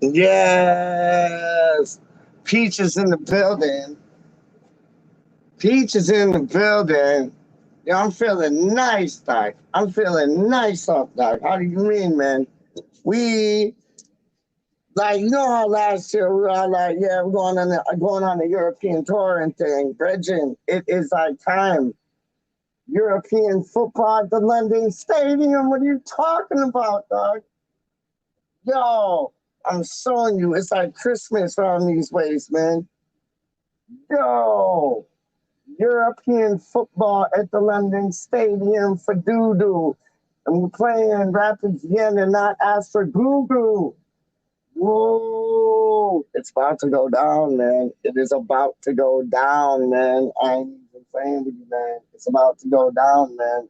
Yes. Peach is in the building. Peach is in the building. Yo, I'm feeling nice, Doc. I'm feeling nice up, Doc. How do you mean, man? We like, you know how last year we were all like, yeah, we're going on the European tour and thing. Bridging, it is like time. European football at the London Stadium. What are you talking about, dog? Yo, I'm showing you. It's like Christmas around these ways, man. Yo, European football at the London Stadium for doo-doo. And we're playing Rapids Vienna, not ask for goo-goo. Whoa, it's about to go down, man. It is about to go down, man. I ain't even playing with you, man. It's about to go down, man.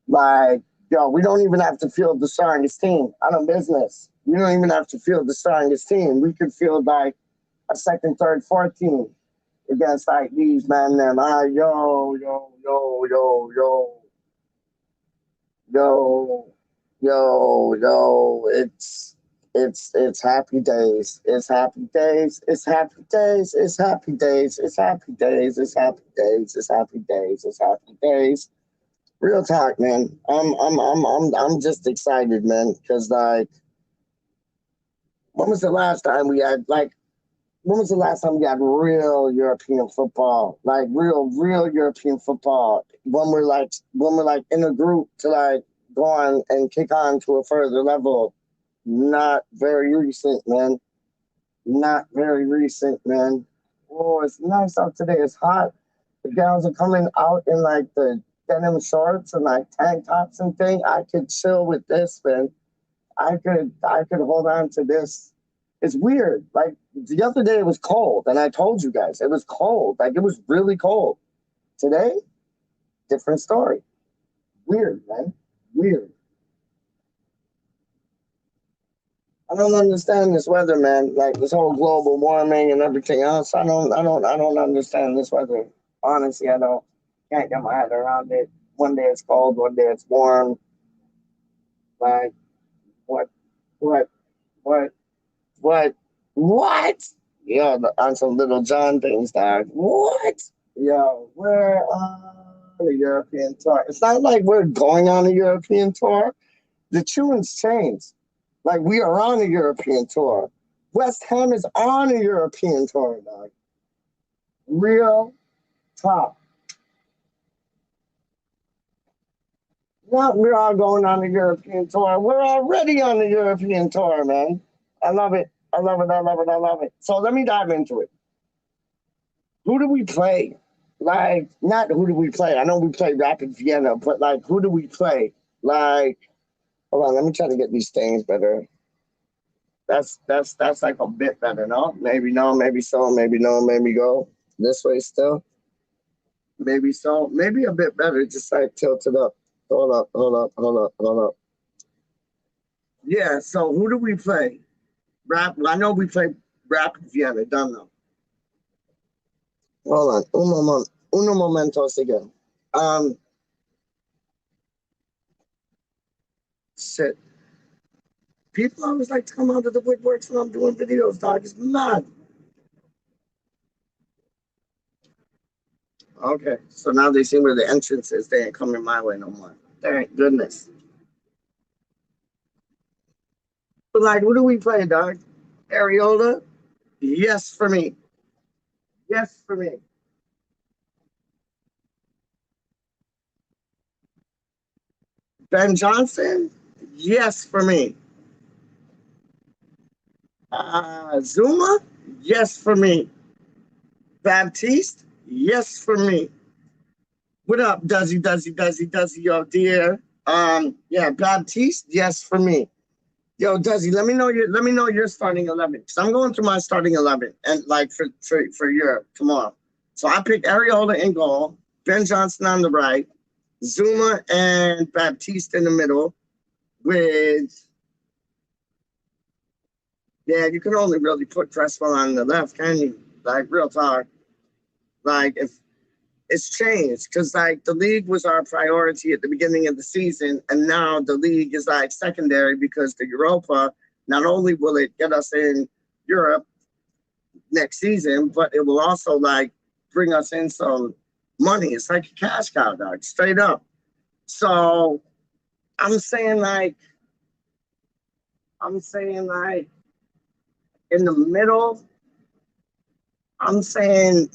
Like, yo, we don't even have to field the strongest team. I don't business. We don't even have to field the strongest team. We could field like a second, third, fourth team against like these man them. Yo, yo. It's happy days. It's happy days. It's happy days. It's happy days. It's happy days. It's happy days. It's happy days. It's happy days. Real talk, man. I'm just excited, man, because like, when was the last time we had like, when was the last time we had real European football, like real European football? When we're like in a group to like go on and kick on to a further level. Not very recent, man. Not very recent, man. Oh, it's nice out today. It's hot. The gals are coming out in like the denim shorts and like tank tops and thing. I could chill with this, man. I could hold on to this. It's weird. Like the other day it was cold, and I told you guys it was cold. Like it was really cold. Today, different story. Weird, man. Weird. I don't understand this weather, man. Like this whole global warming and everything else. I don't understand this weather. Honestly, I don't. Can't get my head around it. One day it's cold, one day it's warm. Like what, what, what, what, what? Yo, on some little John things, dog. What? Yo, we're on the European tour. It's not like we're going on a European tour. The tunes changed. Like we are on a European tour. West Ham is on a European tour, dog. Real top. Not we're all going on a European tour. We're already on the European tour, man. I love it. I love it. I love it. I love it. So let me dive into it. Who do we play? Like, not who do we play? I know we play Rapid Vienna, but like, who do we play? Like, hold on, let me try to get these things better. That's like a bit better, no, maybe so, maybe no, maybe go this way still, maybe so, maybe a bit better. Just like tilt it up. Hold up. Yeah. So who do we play? I know we play Rapid Vienna. Don't know. Hold on. Uno momentos again. Um. Shit. People always like to come out of the woodworks when I'm doing videos, dog. It's mad. Okay, so now they see where the entrance is. They ain't coming my way no more. Thank goodness. But like, who do we play, dog? Areola? Yes for me. Yes for me. Ben Johnson? Yes for me. Zuma? Yes for me. Baptiste? Yes for me. What up, Duzzy, yo, dear? Yeah, Baptiste? Yes for me. Yo, Desi, let me know your starting 11 because I'm going through my starting 11 and like for Europe tomorrow. So I picked Areola in goal, Ben Johnson on the right, Zuma and Baptiste in the middle. With yeah, you can only really put Cresswell on the left, can you? Like real talk. Like if it's changed because like the league was our priority at the beginning of the season, and now the league is like secondary because the Europa Not only will it get us in Europe next season, but it will also like bring us in some money. It's like a cash cow, dog, straight up. So I'm saying like I'm saying like in the middle, I'm saying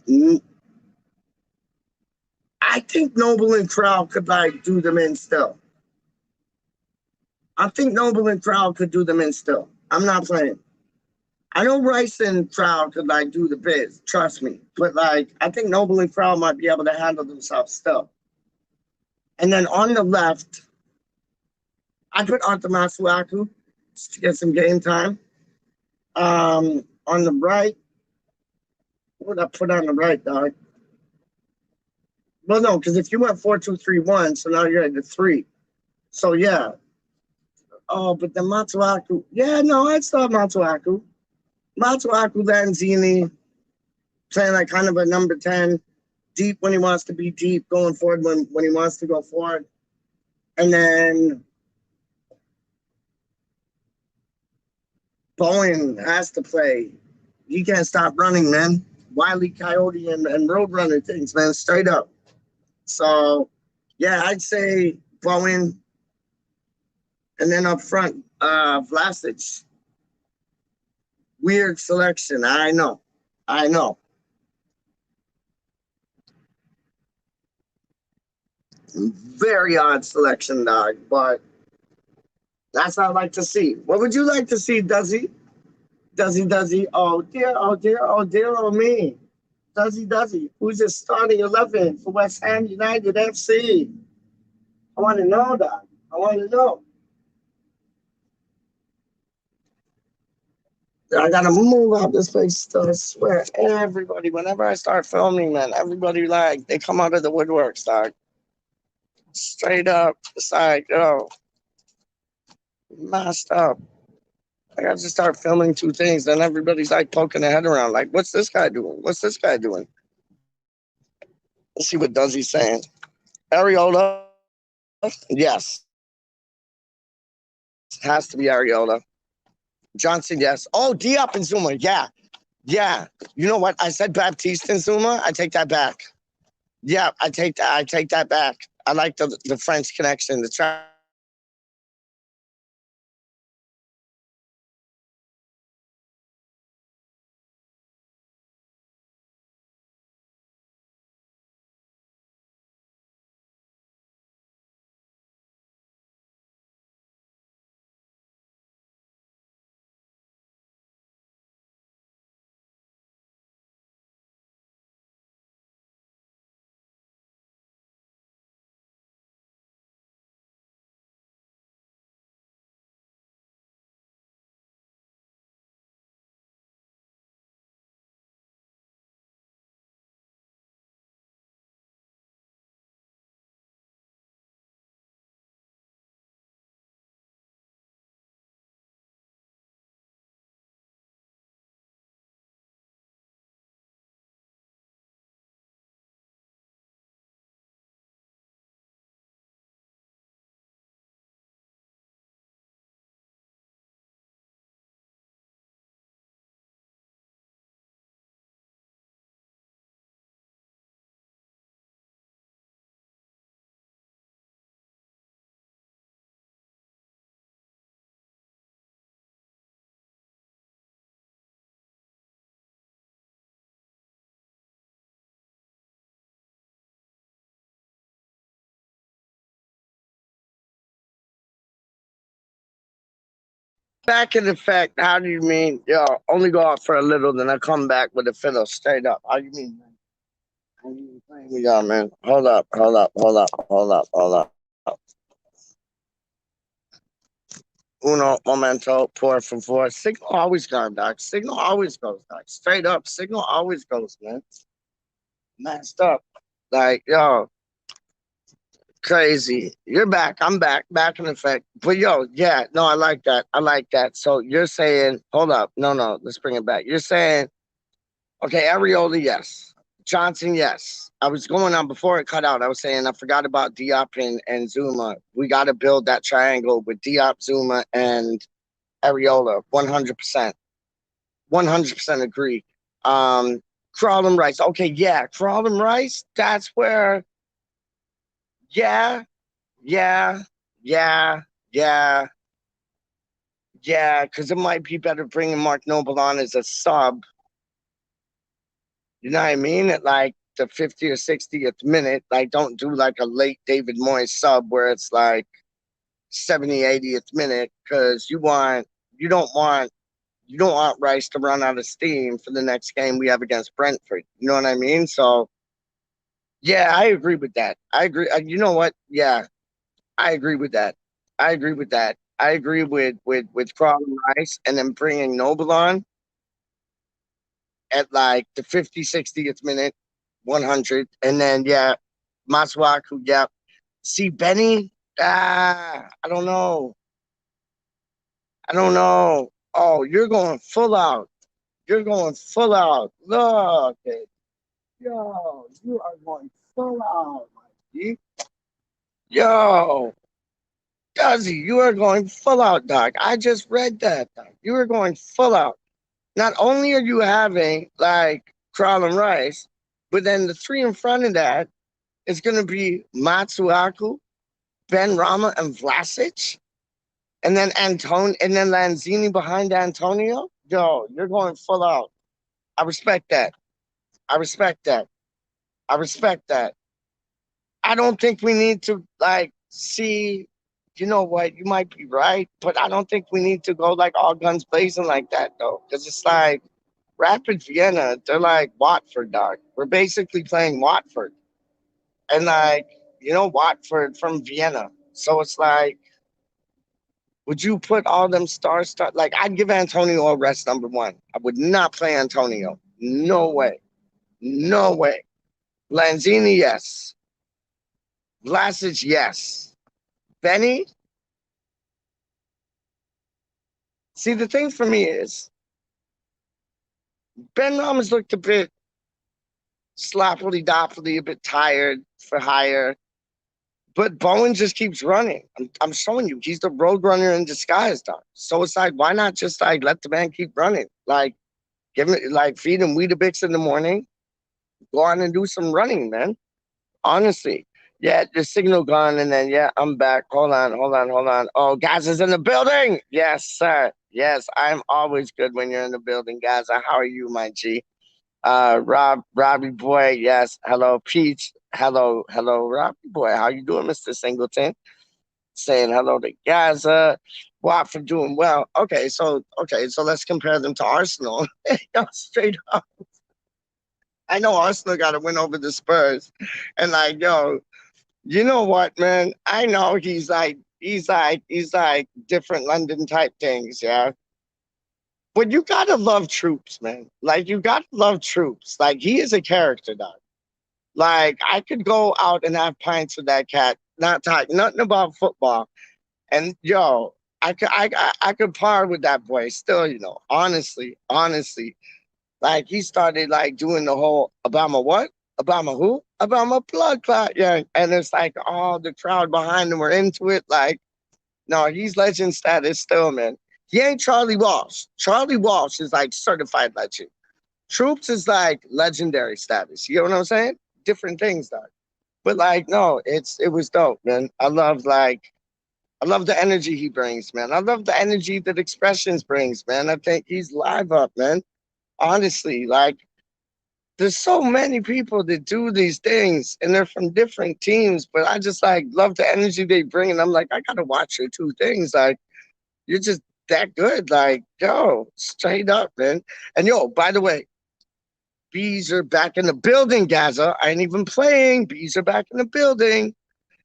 I think Noble and Crowd could like do them in still. I think Noble and Crowd could do them in still. I'm not playing. I know Rice and Crowd could like do the biz, trust me. But like I think Noble and Crowd might be able to handle themselves still. And then on the left, I put Arthur Masuaku to get some game time. On the right, what would I put on the right, dog? Well, no, because if you went 4-2-3-1, so now you're at the three. So yeah. Oh, but then Masuaku. Yeah, no, I'd start Masuaku. Masuaku Lanzini playing like kind of a number 10, deep when he wants to be deep, going forward when he wants to go forward. And then Bowen has to play. He can't stop running, man. Wiley Coyote and Roadrunner things, man, straight up. So, yeah, I'd say Bowen. And then up front, Vlasic. Weird selection. I know. I know. Very odd selection, dog. But that's what I like to see. What would you like to see, Duzzy? Duzzy. Oh, dear, oh, dear, oh, dear, oh, me. Duzzy. Who's your starting 11 for West Ham United FC? I want to know, dog. I want to know. I gotta move out this place still. I swear, everybody, whenever I start filming, man, everybody like they come out of the woodworks, dog. Straight up. It's like, yo, messed up. I got to start filming two things. Then everybody's like poking their head around, like, what's this guy doing? What's this guy doing? Let's see what Duzzy's saying. Areola? Yes. Has to be Areola. Johnson, yes. Oh, Diop and Zuma. Yeah. Yeah. You know what? I said Baptiste and Zuma. I take that back. Yeah, I take that. I take that back. I like the French connection, the back in effect. How do you mean? Yo, only go out for a little, then I come back with a fiddle straight up. How do you mean, man? How you mean playing with y'all, man? Hold up. Uno momento, por favor. Signal always gone, doc. Signal always goes, doc. Straight up, signal always goes, man. Messed up. Like, yo, crazy. You're back. I'm back in effect. But yo, yeah, no, I like that. I like that. So you're saying, hold up. No, let's bring it back. You're saying, okay, Areola, yes. Johnson, yes. I was going on before it cut out. I was saying I forgot about Diop and Zuma. We got to build that triangle with Diop, Zuma, and areola, 100%. 100% agree. Um, Crawlin rice. Okay, yeah, crawlin rice. That's where, yeah, yeah, yeah, yeah, yeah. Because it might be better bringing Mark Noble on as a sub. You know what I mean? At like the 50th or 60th minute. Like, don't do like a late David Moyes sub where it's like 70th, 80th minute. Because you don't want you don't want Rice to run out of steam for the next game we have against Brentford. You know what I mean? So yeah, I agree with that. I agree. You know what? Yeah, I agree with that. I agree with that. I agree with Carlton Rice and then bringing Noble on at like the 50, 60th minute, 100, and then yeah, Masuaku. Yeah, see Benny. I don't know. I don't know. Oh, you're going full out. You're going full out. Look, yo, you are going full out, my G. Yo, Duzzy, you are going full out, Doc. I just read that, Doc. You are going full out. Not only are you having like Carlin Rice, but then the three in front of that is going to be Matsuaku, Ben Rama, and Vlasic, and then and then Lanzini behind Antonio. Yo, you're going full out. I respect that. I respect that. I respect that. I don't think we need to like see. You know what? You might be right, but I don't think we need to go like all guns blazing like that though, because it's like Rapid Vienna. They're like Watford, dog. We're basically playing Watford, and like Watford from Vienna. So it's like, would you put all them stars? Like, I'd give Antonio a rest number one. I would not play Antonio. No way. No way. Lanzini, yes. Vlasic, yes. Benny. See, the thing for me is Ben Ramos looked a bit sloppily doppily, a bit tired for hire. But Bowen just keeps running. I'm showing you, he's the road runner in disguise, dog. So it's like, why not just like let the man keep running? Like, give him like feed him Weetabix in the morning, go on and do some running, man. Honestly. Yeah, the signal gone, and then yeah, I'm back. Hold on. Oh, Gaz is in the building. Yes, sir. Yes, I'm always good when you're in the building, Gaza. How are you, my G? Robbie boy, yes. Hello, Peach. Hello, Robbie boy. How you doing, Mr. Singleton? Saying hello to Gaza. Watford doing well. Okay, so let's compare them to Arsenal. Yo, straight up. I know Arsenal got to win over the Spurs, and like, yo, you know what, man? I know he's like different London type things, yeah. But you gotta love Troops, man. Like you gotta love Troops. Like he is a character, dog. Like I could go out and have pints with that cat, not talk nothing about football. And yo, I could par with that boy still, honestly. Like he started like doing the whole Obama what? Obama who? Obama blood clot, yeah. And it's like all the crowd behind him were into it. Like, no, he's legend status still, man. He ain't Charlie Walsh. Charlie Walsh is like certified legend. Troops is like legendary status. You know what I'm saying? Different things, dog. But like, no, it was dope, man. I love the energy he brings, man. I love the energy that Expressions brings, man. I think he's live up, man. Honestly, like there's so many people that do these things and they're from different teams, but I just like love the energy they bring. And I'm like, I gotta watch your two things. Like, you're just that good. Like, yo, straight up, man. And yo, by the way, bees are back in the building, Gaza. I ain't even playing. Bees are back in the building.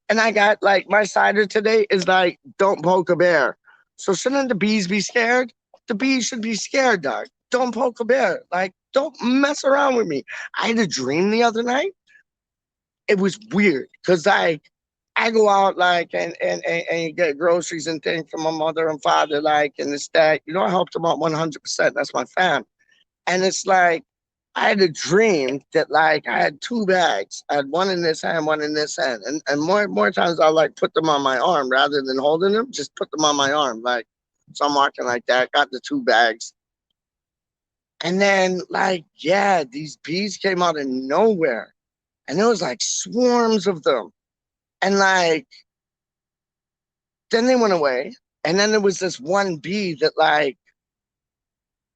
And I got like my cider today is like, don't poke a bear. So shouldn't the bees be scared? The bees should be scared, dog. Don't poke a bear. Like, don't mess around with me. I had a dream the other night. It was weird because I go out like and get groceries and things from my mother and father, like, and it's that, I helped them out 100%. That's my fam. And it's like, I had a dream that like I had two bags. I had one in this hand, one in this hand. And more times I like put them on my arm rather than holding them, just put them on my arm. Like, So I'm walking like that, got the 2 bags. And then, like, yeah, these bees came out of nowhere. And there was like swarms of them. And like, then they went away. And then there was this one bee that, like,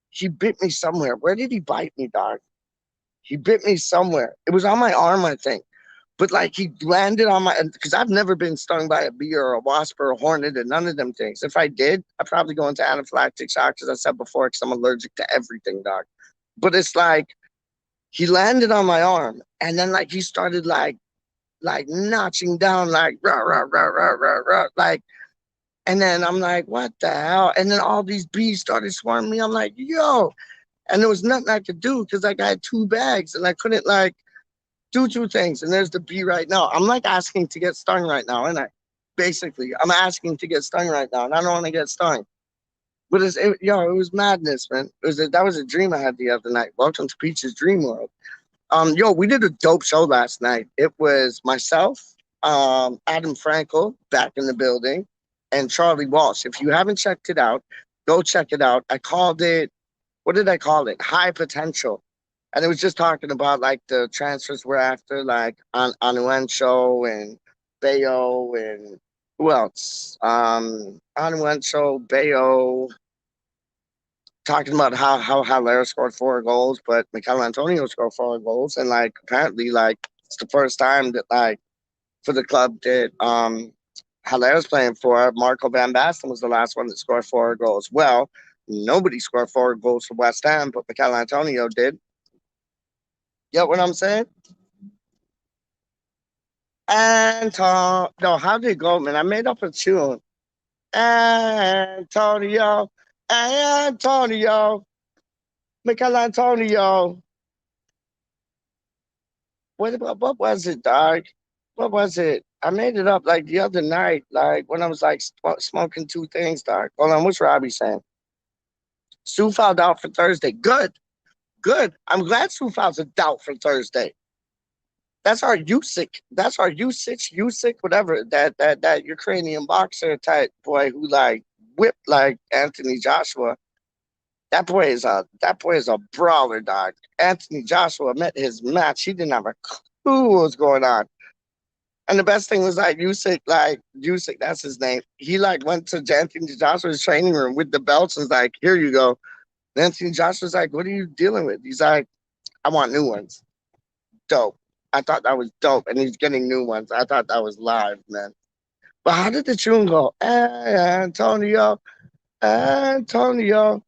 he bit me somewhere. Where did he bite me, dog? He bit me somewhere. It was on my arm, I think. But like he landed on my, because I've never been stung by a bee or a wasp or a hornet and none of them things. If I did, I'd probably go into anaphylactic shock, as I said before, because I'm allergic to everything, dog. But it's like he landed on my arm, and then like he started like notching down, like rah rah rah rah rah rah, like. And then I'm like, what the hell? And then all these bees started swarming me. I'm like, yo. And there was nothing I could do because like I had 2 bags and I couldn't like do 2 things. And there's the bee right now. I'm like asking to get stung right now, and I basically I'm asking to get stung right now, and I don't want to get stung. But it was madness, man. That was a dream I had the other night. Welcome to Peach's Dream World. Yo, we did a dope show last night. It was myself, Adam Frankel back in the building, and Charlie Walsh. If you haven't checked it out, go check it out. I called it, what did I call it? High Potential. And it was just talking about like the transfers we're after, like Anuencho and Bayo and who else? Anuencho, Bayo, talking about how Lara scored 4 goals, but Michael Antonio scored 4 goals, and like apparently like it's the first time that like for the club that Halera's playing for, Marco Van Basten was the last one that scored 4 goals. Well, nobody scored 4 goals for West Ham, but Michael Antonio did. You know what I'm saying? Anton, no, how did it go, man? I made up a tune. Antonio, Antonio, Michael Antonio. What was it, dog? What was it? I made it up like the other night, like when I was like smoking 2 things, dog. Hold on, what's Robbie saying? Sue fouled out for Thursday. Good, good. I'm glad Sue foul's a doubt for Thursday. That's our Usyk. That's our Usyk, whatever. That Ukrainian boxer type boy who like whipped like Anthony Joshua. That boy is a brawler, dog. Anthony Joshua met his match. He didn't have a clue what was going on. And the best thing was like Usyk, that's his name. He like went to Anthony Joshua's training room with the belts and was like, here you go. And Anthony Joshua's like, what are you dealing with? He's like, I want new ones. Dope. I thought that was dope. And he's getting new ones. I thought that was live, man. But how did the tune go? Antonio, Antonio,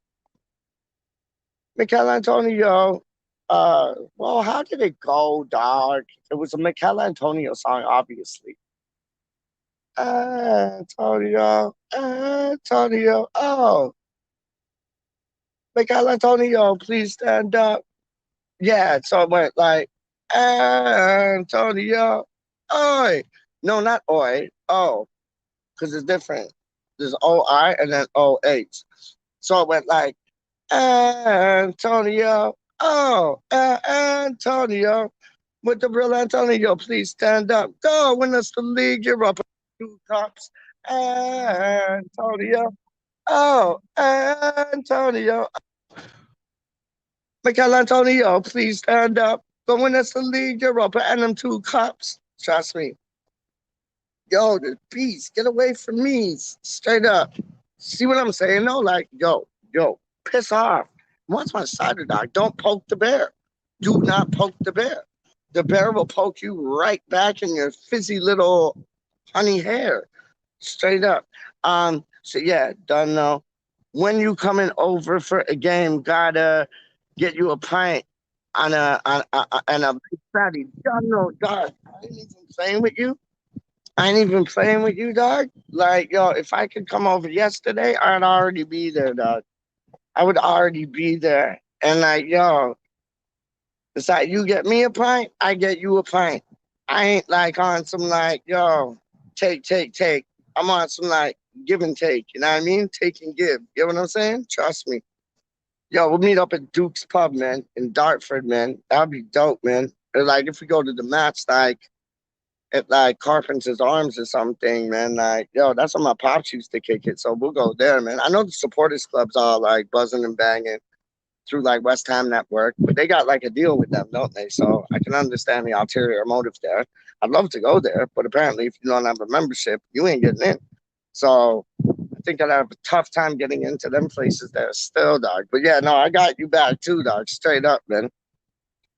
Michael Antonio. Well, how did it go, dog? It was a Michael Antonio song, obviously. Antonio, Antonio. Oh, Michael Antonio, please stand up. Yeah, so it went like Antonio. Oi. No, not oi. Oh, because it's different. There's OI and then OH. So it went like Antonio. Oh, Antonio. With the real Antonio, please stand up. Go win us the league. You're up 2 cups. Antonio. Oh, Antonio. Michael Antonio, please stand up. Go win us the league. You're up and them 2 cups. Trust me. Yo, the beast, get away from me. Straight up. See what I'm saying? No, like, yo, piss off. Watch my cider dog. Don't poke the bear. Do not poke the bear. The bear will poke you right back in your fizzy little honey hair. Straight up. So yeah, done now. When you coming over for a game, gotta get you a pint on a big fatty. Done no dog. I ain't even playing with you. I ain't even playing with you, dog. Like, yo, if I could come over yesterday, I'd already be there, dog. I would already be there. And like, yo, it's like you get me a pint, I get you a pint. I ain't like on some like, yo, take. I'm on some like give and take. You know what I mean? Take and give. You know what I'm saying? Trust me. Yo, we'll meet up at Duke's Pub, man, in Dartford, man. That'd be dope, man. Or like if we go to the match, like at like Carpenter's Arms or something, man. Like, yo, that's where my pops used to kick it. So we'll go there, man. I know the supporters clubs are like buzzing and banging through like West Ham Network, but they got like a deal with them, don't they? So I can understand the ulterior motive there. I'd love to go there, but apparently, if you don't have a membership, you ain't getting in. So I think I'd have a tough time getting into them places there still, dog. But yeah, no, I got you back too, dog. Straight up, man.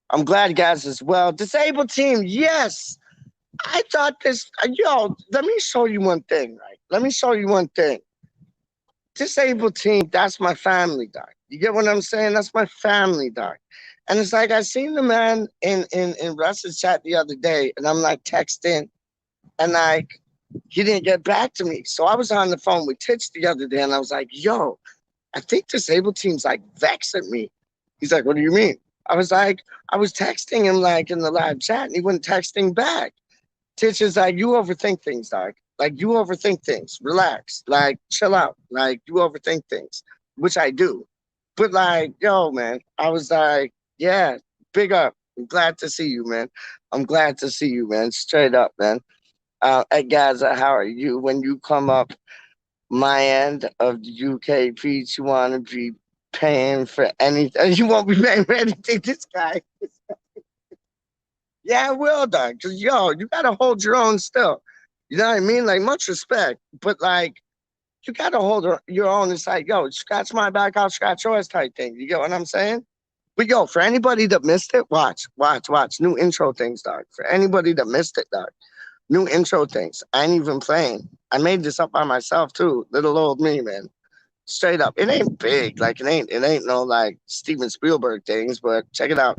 I'm glad, guys, as well. Disabled team, yes. I thought this, yo, let me show you one thing, right? Let me show you one thing. Disabled team, that's my family, doc. You get what I'm saying? That's my family, doc. And it's like I seen the man in Russ's chat the other day, and I'm like texting, and like he didn't get back to me. So I was on the phone with Titch the other day, and I was like, yo, I think disabled team's like vexed at me. He's like, what do you mean? I was like, I was texting him like in the live chat, and he wasn't texting back. Titch is like, you overthink things, dog. Like, you overthink things. Relax. Like, chill out. Like, you overthink things, which I do. But, like, yo, man, I was like, yeah, big up. I'm glad to see you, man. I'm glad to see you, man. Straight up, man. Hey, Gaza, how are you? When you come up my end of the UK beach, you want to be paying for anything. You won't be paying for anything. This guy. Yeah, I will, dog. Cause yo, you gotta hold your own still. You know what I mean? Like much respect, but like you gotta hold your own. It's like yo, scratch my back, I'll scratch yours type thing. You get what I'm saying? But yo, for anybody that missed it, watch. New intro things, dog. For anybody that missed it, dog. New intro things. I ain't even playing. I made this up by myself too. Little old me, man. Straight up. It ain't big. Like it ain't no like Steven Spielberg things, but check it out.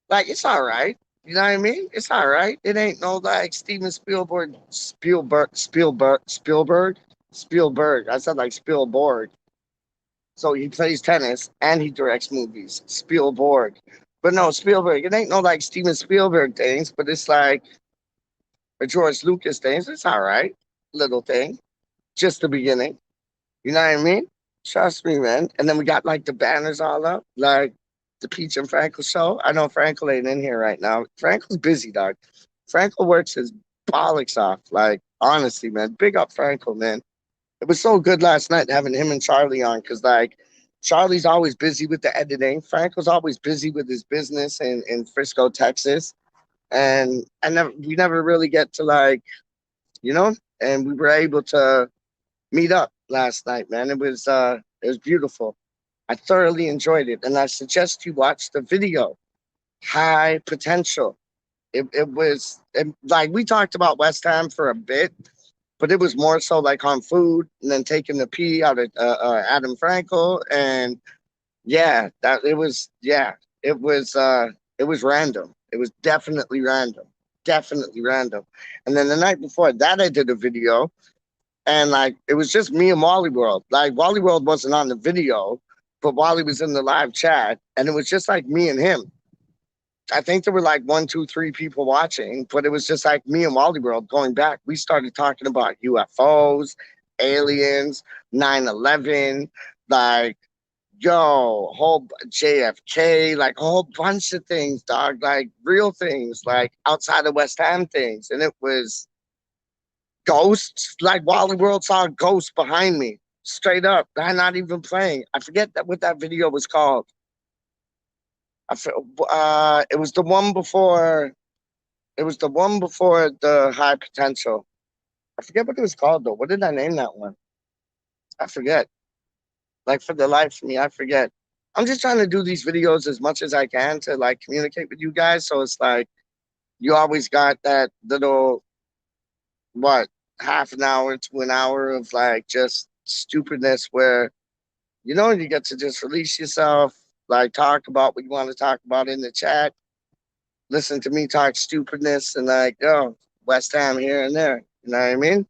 Like it's all right. You know what I mean? It's all right. It ain't no like Steven Spielberg. I said like Spielberg. So he plays tennis and he directs movies. Spielberg. But no, Spielberg. It ain't no like Steven Spielberg things, but it's like a George Lucas things. It's all right. Little thing. Just the beginning. You know what I mean? Trust me, man. And then we got like the banners all up, like the Peach and Frankel show. I know Frankel ain't in here right now. Frankel's busy, dog. Frankel works his bollocks off. Like, honestly, man. Big up Frankel, man. It was so good last night having him and Charlie on because, like, Charlie's always busy with the editing. Frankel's always busy with his business in Frisco, Texas. And we never really get to, like, you know, and we were able to meet up last night, man. It was beautiful. I thoroughly enjoyed it, and I suggest you watch the video. High potential. Like we talked about West Ham for a bit, but it was more so like on food, and then taking the P out of Adam Frankel, and yeah, that it was yeah, it was it was random. It was definitely random. And then the night before that, I did a video and like it was just me and Wally World. Like Wally World wasn't on the video, but Wally was in the live chat, and it was just like me and him. I think there were like one, two, three people watching, but it was just like me and Wally World going back. We started talking about UFOs, aliens, 9/11, like whole JFK, like a whole bunch of things, dog, like real things, like outside of West Ham things, and it was ghosts. Like Wally World saw ghosts behind me, straight up. I'm not even playing. I forget what that video was called. It was the one before. It was the one before the high potential. I forget what it was called though. What did I name that one? I forget. Like for the life of me, I forget. I'm just trying to do these videos as much as I can to like communicate with you guys. So it's like you always got that little what half an hour to an hour of like just stupidness where you get to just release yourself, like talk about what you want to talk about in the chat, listen to me talk stupidness, and like West Ham here and there. You know what I mean?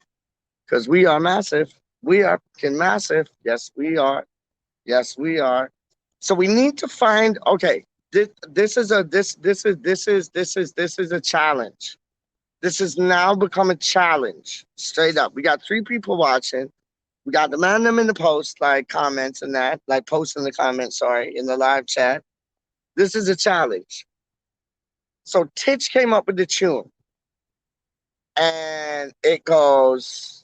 Because we are massive. We are fucking massive. Yes, we are. Yes, we are. So we need to find. Okay, this is a challenge. This has now become a challenge. Straight up. We got 3 people watching. We got the man them in the post, like comments and that, like posting the comments, sorry, in the live chat. This is a challenge. So Titch came up with the tune. And it goes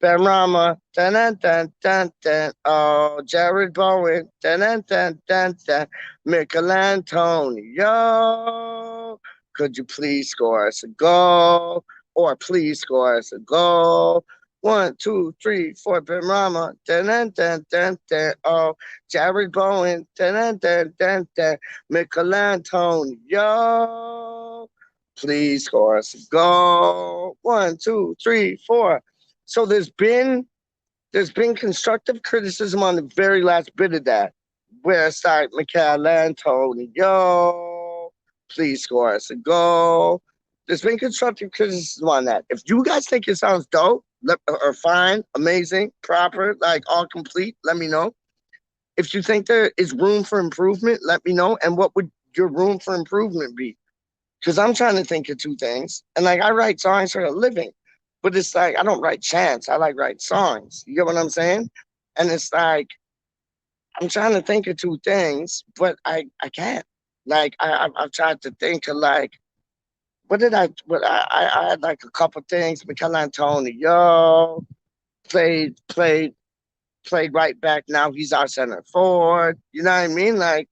Ben Rama, dun dun dun dun dun. Oh, Jared Bowen, dun dun dun dun dun. Michelangelo, could you please score us a goal? Or please score us a goal. 1, 2, 3, 4, Ben Rama, dun dun dun dun dun. Oh, Jared Bowen, dun dun dun dun dun. Michelangelo, please score us a goal. 1, 2, 3, 4. So there's been constructive criticism on the very last bit of that, where it's like Michael Antonio, please score us a goal. There's been constructive criticism on that. If you guys think it sounds dope, or fine, amazing, proper, like all complete, let me know. If you think there is room for improvement, let me know. And what would your room for improvement be? Because I'm trying to think of 2 things. And like I write songs for a living, but it's like I don't write chants. I like write songs. You get what I'm saying? And it's like I'm trying to think of 2 things, but I can't. Like I've tried to think of like what did I what I had like a couple things. Michael Antonio played right back. Now he's our center forward. You know what I mean? Like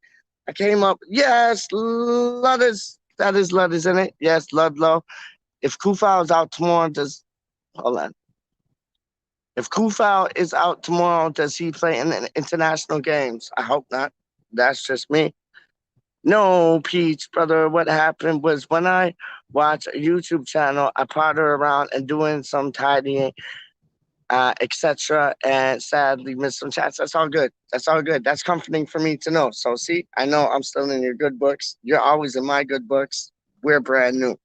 I came up. Yes, Ludders. That is Ludders in it. Yes, Ludlow. If Kufau is out tomorrow, does hold on? If Kufau is out tomorrow, does he play in the international games? I hope not. That's just me. No, Peach, brother. What happened was when I watch a YouTube channel, I potter around and doing some tidying, etc. And sadly miss some chats. That's all good. That's all good. That's comforting for me to know. So see, I know I'm still in your good books. You're always in my good books. We're brand new.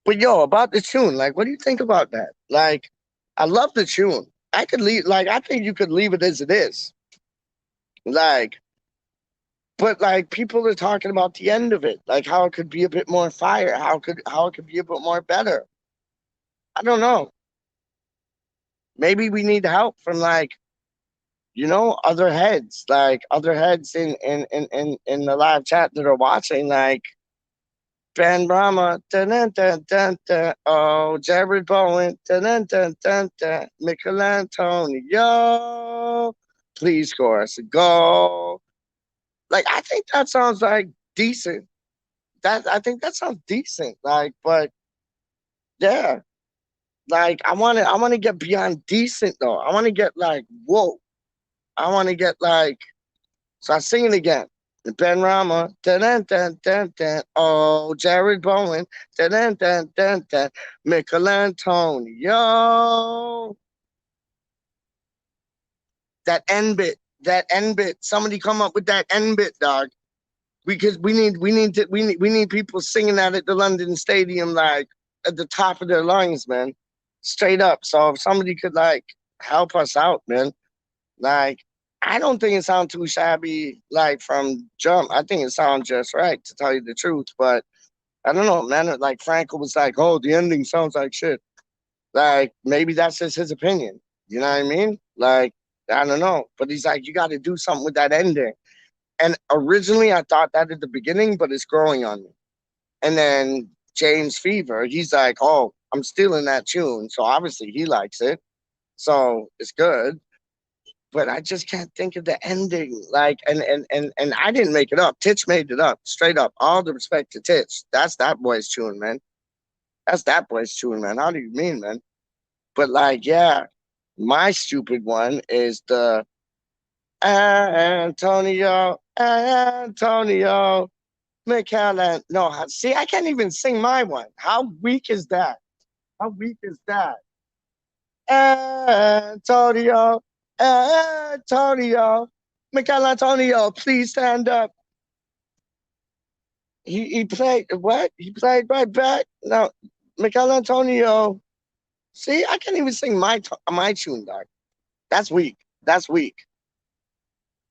But yo, about the tune, like, what do you think about that? Like, I love the tune. I could leave, like, I think you could leave it as it is. Like, but like, people are talking about the end of it, like how it could be a bit more fire, how it could be a bit more better. I don't know. Maybe we need help from like, other heads in the live chat that are watching, like Ben Brahma, dun, dun, dun, dun, dun. Oh, Jared Bowen, dun, dun, dun, dun, dun. Michelangelo, please score us a goal. Like, I think that sounds like decent. I think that sounds decent. Like, but yeah, like I want to get beyond decent though. I want to get like whoa. I want to get like so I sing it again. Ben Rama, dun dun dun dun dun. Oh, Jared Bowen, dun dun dun dun dun. Michelangelo. That end bit. Somebody come up with that end bit, dog. Because we need people singing that at the London Stadium, like at the top of their lungs, man. Straight up. So if somebody could like help us out, man. Like, I don't think it sounds too shabby, like from jump. I think it sounds just right, to tell you the truth. But I don't know, man. Like Franco was like, "Oh, the ending sounds like shit." Like maybe that's just his opinion. You know what I mean? Like I don't know, but he's like, "You got to do something with that ending." And originally, I thought that at the beginning, but it's growing on me. And then James Fever, he's like, "Oh, I'm stealing that tune," so obviously he likes it. So it's good, but I just can't think of the ending. Like, and I didn't make it up. Titch made it up, straight up. All the respect to Titch. That's that boy's tune, man. That's that boy's tune, man. How do you mean, man? But like, yeah, my stupid one is the Antonio McAllen. No, see, I can't even sing my one. How weak is that? How weak is that? Antonio, Michael Antonio, please stand up. He played what? He played right back. No, Michael Antonio. See, I can't even sing my tune, dog. That's weak. That's weak.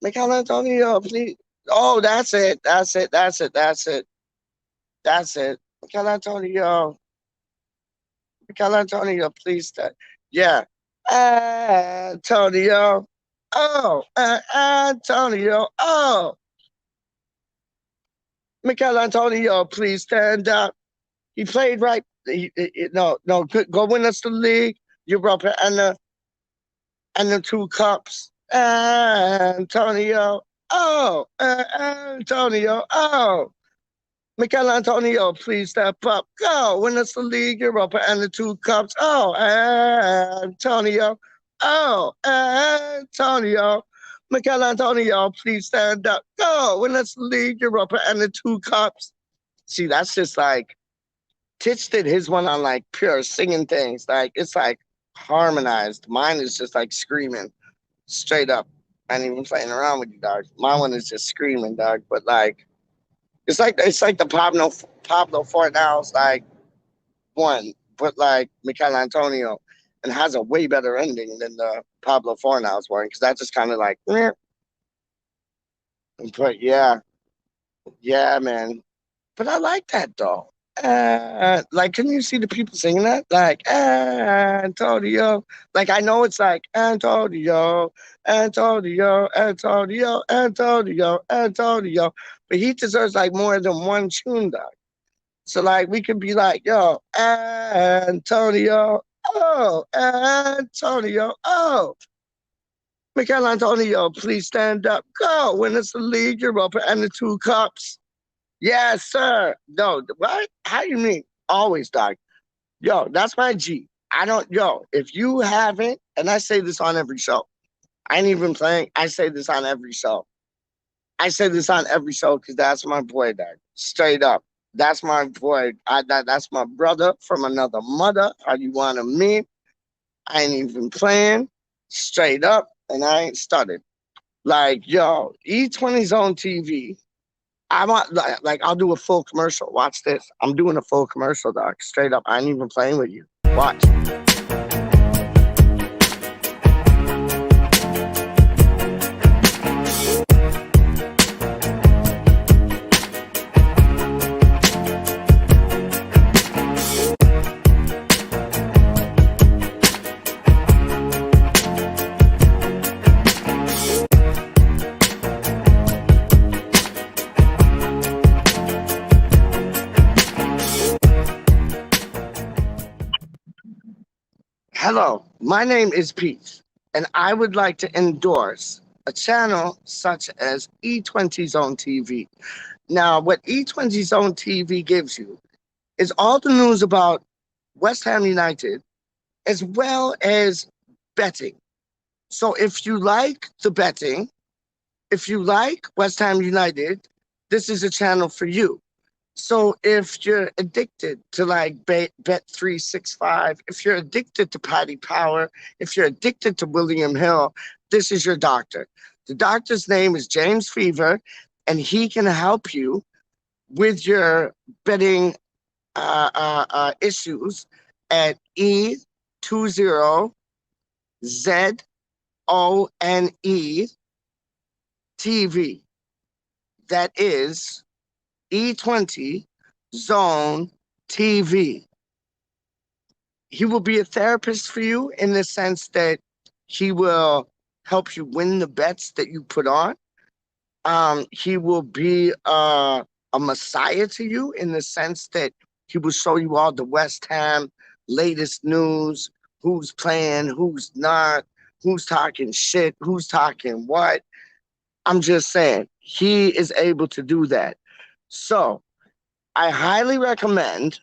Michael Antonio, please. Oh, that's it. That's it. That's it. That's it. That's it. Michael Antonio. Michael Antonio, please stand. Yeah. Antonio. Oh, Antonio. Oh, Michael Antonio, please stand up. He played right. No, no, go win us the league, Europa, and the two cups. Antonio. Oh, Antonio. Oh, Michael Antonio, please step up. Go win us the league, Europa, and the two cups. Oh, Antonio. Oh, Antonio. Michael Antonio, please stand up. Go win us the league, Europa, and the two cups. See, that's just like Titch did his one on like pure singing things. Like it's like harmonized. Mine is just like screaming straight up. I ain't even playing around with you, dog. My one is just screaming, dog. But like it's like the Pablo Fornals like one, but like Michael Antonio, and has a way better ending than the Pablo Fornals one because that just kind of like. Meh. But yeah, yeah, man. But I like that though. Like, can you see the people singing that? Like, Antonio. Like, I know it's like Antonio, Antonio, Antonio, Antonio, Antonio, but he deserves like more than one tune, dog. So, like, we could be like, yo, Antonio, oh, Antonio, oh, Michael Antonio, please stand up. Go win us the league, Europa, and the two cups. Yes, sir. No, what? How you mean? Always, dog. Yo, that's my G. I don't, yo, if you haven't, and I say this on every show, I ain't even playing. I say this on every show. I say this on every show because that's my boy, dog. Straight up. That's my boy. That's my brother from another mother. How you want to meet? I ain't even playing. Straight up. And I ain't started. Like, yo, E20's on TV. I want like I'll do a full commercial. Watch this. I'm doing a full commercial, dog. Straight up. I ain't even playing with you. Watch. Hello, my name is Pete, and I would like to endorse a channel such as E20 Zone TV. Now, what E20 Zone TV gives you is all the news about West Ham United as well as betting. So if you like the betting, if you like West Ham United, this is a channel for you. So if you're addicted to like Bet365, if you're addicted to Paddy Power, if you're addicted to William Hill, this is your doctor. The doctor's name is James Fever, and he can help you with your betting issues at E20ZONE TV. That is E20 Zone TV. He will be a therapist for you in the sense that he will help you win the bets that you put on. He will be a messiah to you in the sense that he will show you all the West Ham latest news, who's playing, who's not, who's talking shit, who's talking what. I'm just saying, he is able to do that. So I highly recommend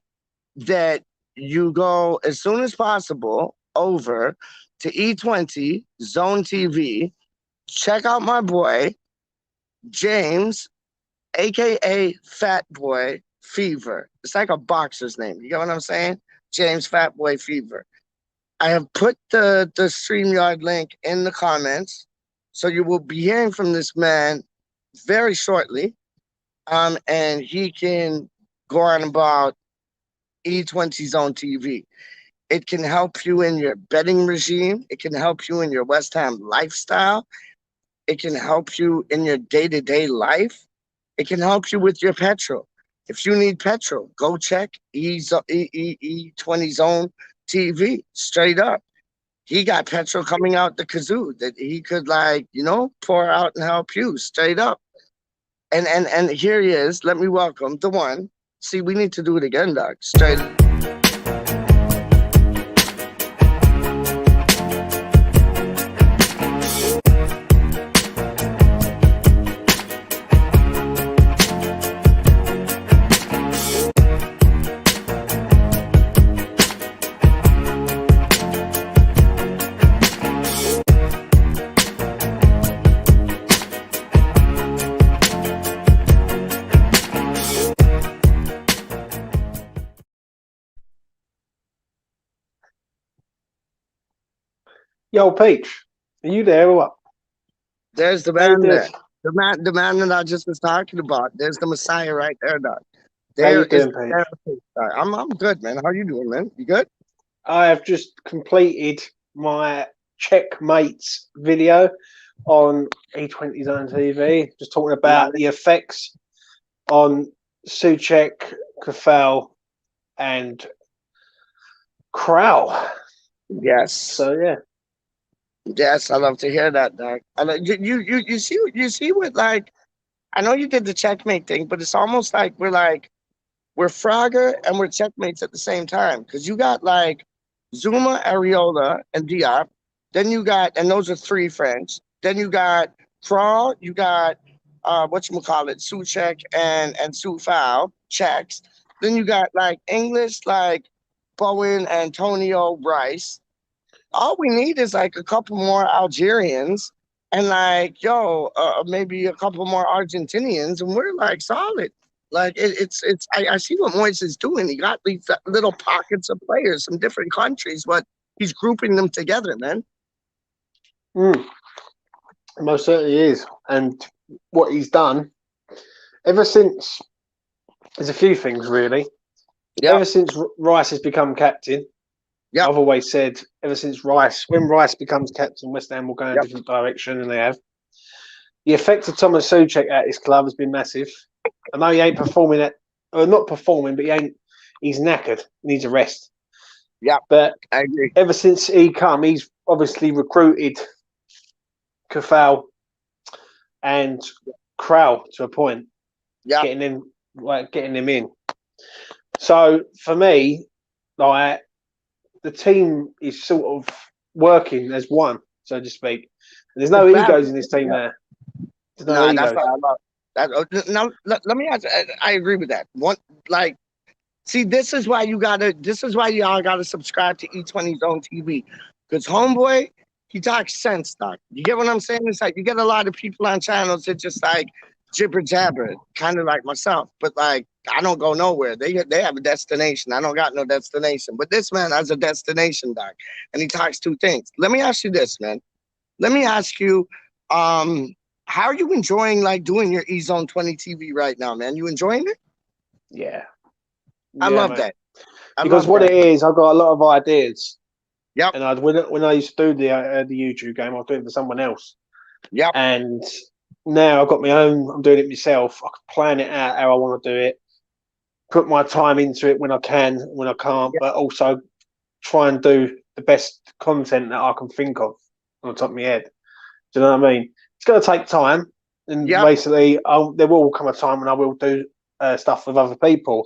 that you go as soon as possible over to E20 Zone TV. Check out my boy, James, aka Fat Boy Fever. It's like a boxer's name. You get what I'm saying? James Fat Boy Fever. I have put the StreamYard link in the comments. So you will be hearing from this man very shortly. And he can go on about E20 Zone TV. It can help you in your betting regime. It can help you in your West Ham lifestyle. It can help you in your day-to-day life. It can help you with your petrol. If you need petrol, go check E20 Zone TV, straight up. He got petrol coming out the kazoo that he could like, pour out and help you straight up. And here he is. Let me welcome the one. See, we need to do it again, Doc. Straight. Yo, Peach, are you there or what? There's the How you man doing? there. The man that I just was talking about. There's the Messiah right there, Doc. How you There is doing, the Peach? therapist, Doc. I'm good, man. How you doing, man? You good? I have just completed my checkmates video on E20 Zone TV, just talking about Right. the effects on Suchek, Kafal, and Crow. Yes. So yeah, Yes, I love to hear that, Doc. I like you see what like I know you did the checkmate thing, but it's almost like we're Frogger and we're checkmates at the same time. Because you got like Zuma, Areola, and Diop. Then you got, and those are three French. Then you got Crawl, you got whatchamacallit, Suchek and Sufal, checks. Then you got like English, like Bowen, Antonio, Bryce. All we need is like a couple more Algerians and like maybe a couple more Argentinians, and we're like solid. Like I see what Moyes is doing. He got these little pockets of players from different countries, but he's grouping them together, man. mm, most certainly is. And what he's done ever since, there's a few things really. Yep, Ever since Rice has become captain, yep, I've always said ever since when Rice becomes captain, West Ham will go in a yep. different direction, and they have. The effect of Thomas Souček at his club has been massive. I know he ain't performing or not performing, but he's knackered, needs a rest. Yep, But I agree. ever since he's obviously recruited Kafal and Krau to a point, Yep, getting him in. So for me, like the team is sort of working as one, so to speak. And there's no it's bad. egos in this team there. There's no Nah, that's egos. what I love. Now let me ask. I agree with that. One like See, this is why y'all gotta subscribe to E20 Zone TV. Because homeboy, he talks sense, doc. You get what I'm saying? It's like you get a lot of people on channels that just like jibber jabber, kind of like myself. But like I don't go nowhere. They have a destination. I don't got no destination. But this man has a destination, doc. And he talks two things. Let me ask you this, man. Let me ask you, how are you enjoying like doing your E Zone 20 TV right now, man? You enjoying it? Yeah, I yeah, love mate. that. I Because love what that. it is, I've got a lot of ideas, Yep. and when I used to do the YouTube game, I was doing it for someone else, Yep. and now I've got my own. I'm doing it myself. I can plan it out how I want to do it, put my time into it when I can, when I can't, Yep. but also try and do the best content that I can think of on the top of my head. Do you know what I mean? It's going to take time, and Yep. basically, there will come a time when I will do stuff with other people.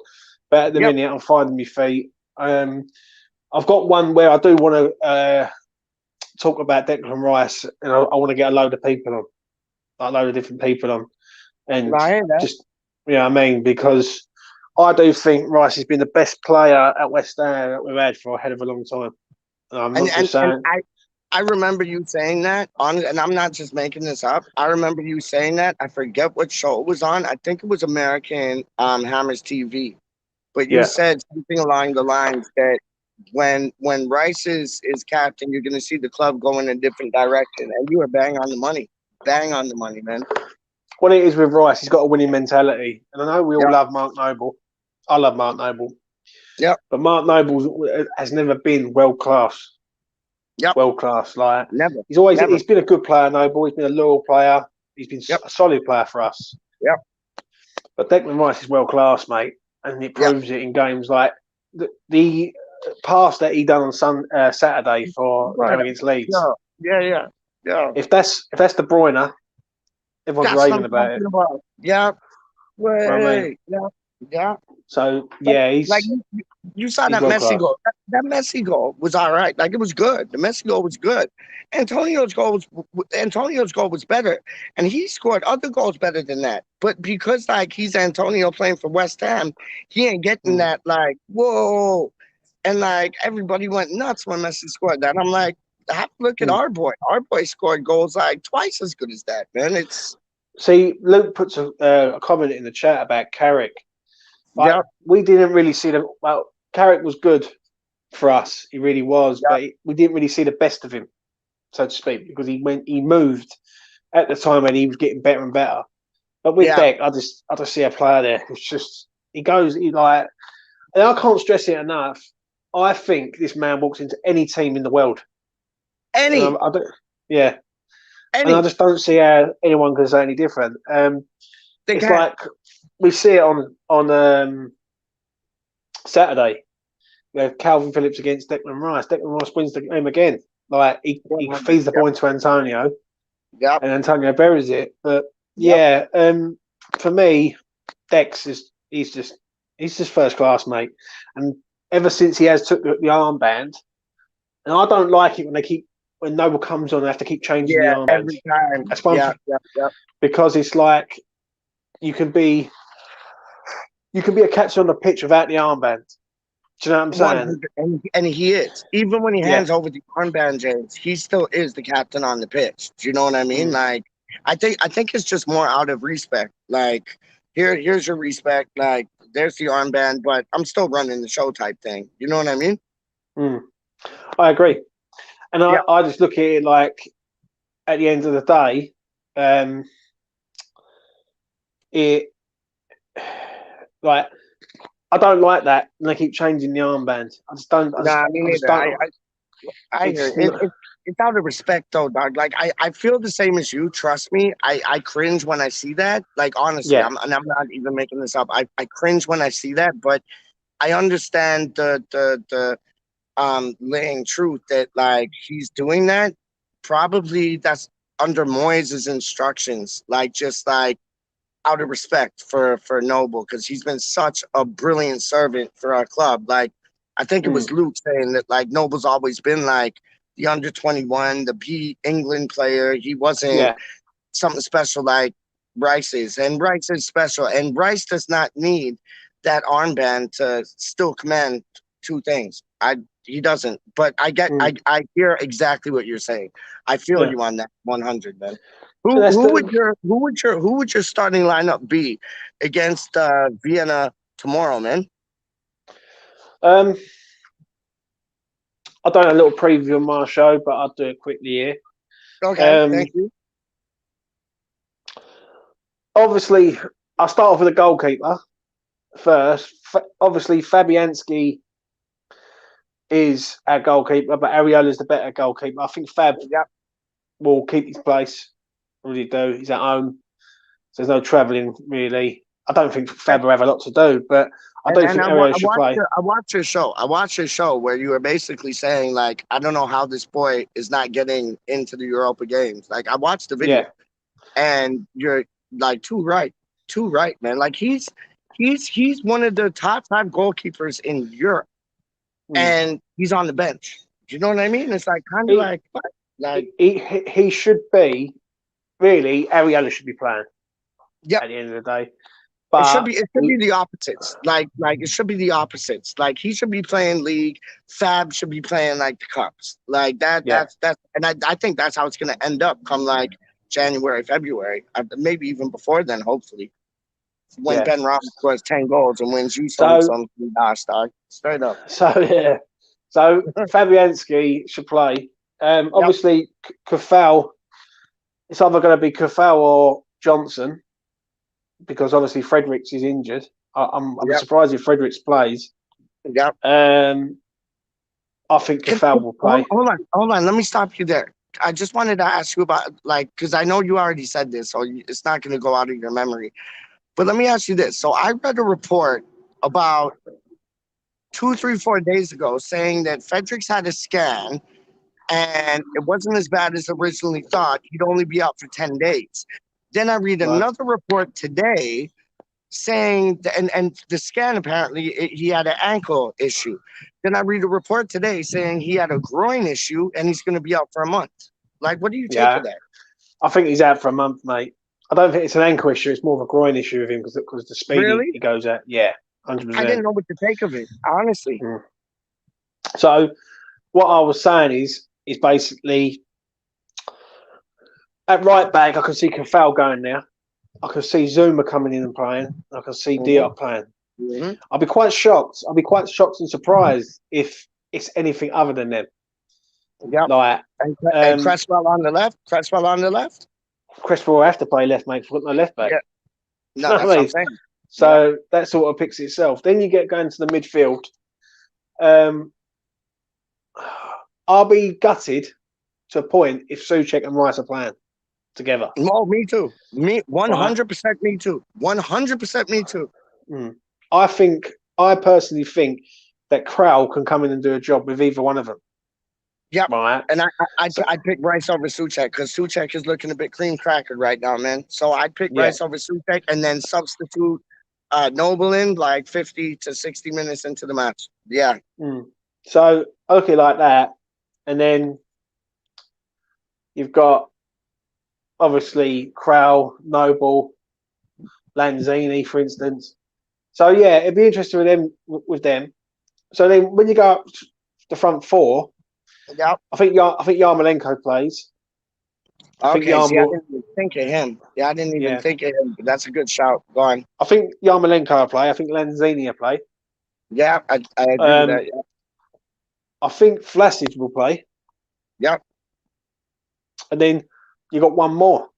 But at the Yep. minute, I'm finding my feet. I've got one where I do want to talk about Declan Rice, and I want to get a load of people on, like a load of different people on, and I hear that. just I mean, because I do think Rice has been the best player at West Ham that we've had for a hell of a long time. And I'm And not and just and saying, I remember you saying that on, and I'm not just making this up. I remember you saying that. I forget what show it was on. I think it was American Hammers TV. But you yeah, said something along the lines that when Rice is captain, you're going to see the club go in a different direction, and you were bang on the money. Bang on the money, man. what it is with Rice, he's got a winning mentality. And I know we all Yep. love Mark Noble. I love Mark Noble. Yep. But Mark Noble has never been world class. Yep. World class. Like Never. Never. he's been a good player, Noble. He's been a loyal player. He's been Yep. a solid player for us. Yep. But Declan Rice is world class, mate, and it Yep. proves it in games like the pass that he done on Saturday for the Right. game against Leeds. Yeah, yeah, yeah, yeah. If that's De Bruyne, everyone's That's what raving I'm about it. talking about. Yeah, You know what I mean? way. Yeah, yeah. So Like, yeah, like he's you saw he's that world Messi class. goal. That Messi goal was all right. Like it was good. The Messi goal was good. Antonio's goal was better, and he scored other goals better than that. But because like he's Antonio playing for West Ham, he ain't getting Mm, that like whoa, and like everybody went nuts when Messi scored that. I'm like, have a look at mm. our boy. Our boy scored goals like twice as good as that, man. It's See, Luke puts a comment in the chat about Carrick. Like yeah, we didn't really see the well. Carrick was good for us. He really was, yeah, but we didn't really see the best of him, so to speak, because he moved at the time when he was getting better and better. But with yeah. Deck, I just see a player there who's just he like, and I can't stress it enough. I think this man walks into any team in the world, and Any, I don't, yeah, and I any. just don't see how anyone can say any different. They It's can. like we see it on Saturday. We have Calvin Phillips against Declan Rice. Declan Rice wins the game again. Like he 100. feeds the Yep, ball into Antonio, yep, and Antonio buries it. But yep. yeah, for me, Dex is he's just first class, mate. And ever since he has took the armband, and I don't like it when when Noble comes on, they have to keep changing the Yeah, armband. every time. That's one Yeah, thing, yep, yep. because it's like you can be a catcher on the pitch without the armband. Do you know what I'm saying? 100. And he is. Even when he Yeah. hands over the armband, James, he still is the captain on the pitch. Do you know what I mean? Mm. Like, I think it's just more out of respect. Like, here's your respect. Like, there's the armband, but I'm still running the show type thing. You know what I mean? Mm. I agree, and I, Yeah. I just look at it like at the end of the day, um, it like I don't like that, and they keep changing the armband. I just don't. Nah, me I just neither. don't. I hear It's it. It's out of respect though, dog. Like I feel the same as you. Trust me. I cringe when I see that. Like honestly, yeah. I'm not even making this up. I cringe when I see that, but I understand the laying truth that like he's doing that. Probably that's under Moyes' instructions. Like just like out of respect for Noble because he's been such a brilliant servant for our club. Like I think it Mm. was Luke saying that like Noble's always been like the under 21, the B England player. He wasn't Yeah. something special like Bryce is, and Bryce is special. And Bryce does not need that armband to still command two things. He doesn't. But Mm. I hear exactly what you're saying. I feel Yeah. you on that 100, man. So that's the. Who would your starting lineup be against Vienna tomorrow, man? Um, I done a little preview on my show, but I'll do it quickly here. Okay, Um, thank you. obviously, I'll start off with a goalkeeper first. Obviously, Fabianski is our goalkeeper, but Areola's the better goalkeeper. I think Fab Yep. will keep his place. I really do. He's at home, so there's no travelling really. I don't think Fab will have a lot to do, but I do And think Areola should play. I watched your show. I watched your show where you were basically saying like, I don't know how this boy is not getting into the Europa games. Like I watched the Yeah. video, and you're like too right, man. Like he's one of the top five goalkeepers in Europe, Mm. and he's on the bench. Do you know what I mean? It's like kind of He, like what? Like he should be really. Areola should be playing yep. at the end of the day, but It should be the opposites. Like it should be the opposites. Like he should be playing league. Fab should be playing like the cups. Like that. yeah, And I think that's how it's gonna end up come like January, February, maybe even before then. Hopefully, when yeah. Ben Roethlisberger scores 10 goals and wins you So some gosh, dog, straight up. yeah. So Fabianski should play. Yep. Obviously, Kafal. It's either going to be Kafal or Johnson because obviously Fredericks is injured. I'm Yep. surprised if Fredericks plays. Yep. Um, I think Kafal will play. Hold on. Let me stop you there. I just wanted to ask you about like because I know you already said this, so it's not going to go out of your memory. But let me ask you this. So I read a report about 2, 3, 4 days ago saying that Fredericks had a scan and it wasn't as bad as originally thought. He'd only be out for 10 days. Then I read Right. another report today saying that, and the scan apparently he had an ankle issue. Then I read a report today saying he had a groin issue and he's going to be out for a month. Like, what do you take Yeah. of that? I think he's out for a month, mate. I don't think it's an ankle issue. It's more of a groin issue with him because the speed Really? he goes at. Yeah, I 100%. didn't know what to take of it, honestly. Mm. So what I was saying is basically at right back, I can see Kafal going there. I can see Zuma coming in and playing. I can see Mm-hmm. Diop playing. Mm-hmm. I'll be quite shocked. I'll be quite shocked and surprised if it's anything other than them. Yep. Like And Cresswell on the left. Cresswell on the left. Cresswell will have to play left, mate. We've got no left back. Yeah. You know No, what that's I what I'm mean? saying. So that sort of picks itself. Then you get going to the midfield. I'll be gutted to a point if Souček and Rice are playing together. No, me too. Me, Right? 100% me too. 100% me too. Mm. I personally think that Krau can come in and do a job with either one of them. Yep. Right. And So, I'd pick Rice over Souček because Souček is looking a bit cream crackered right now, man. So I'd pick yeah. Rice over Souček and then substitute Noble in like 50 to 60 minutes into the match. Yeah. Mm. So okay, like that, and then you've got obviously Krau, Noble, Lanzini, for instance. So yeah, it'd be interesting with them. So then when you go up the front four, Yep. I think Yarmolenko plays. I think Okay. See, I Yarmo, didn't even think of him. Yeah, I didn't even yeah. think of him. But that's a good shout. Go on. I think Yarmolenko will play. I think Lanzini will play. Yeah, I agree with that. Yeah. I think Vlasic will play. Yep. And then you got one more.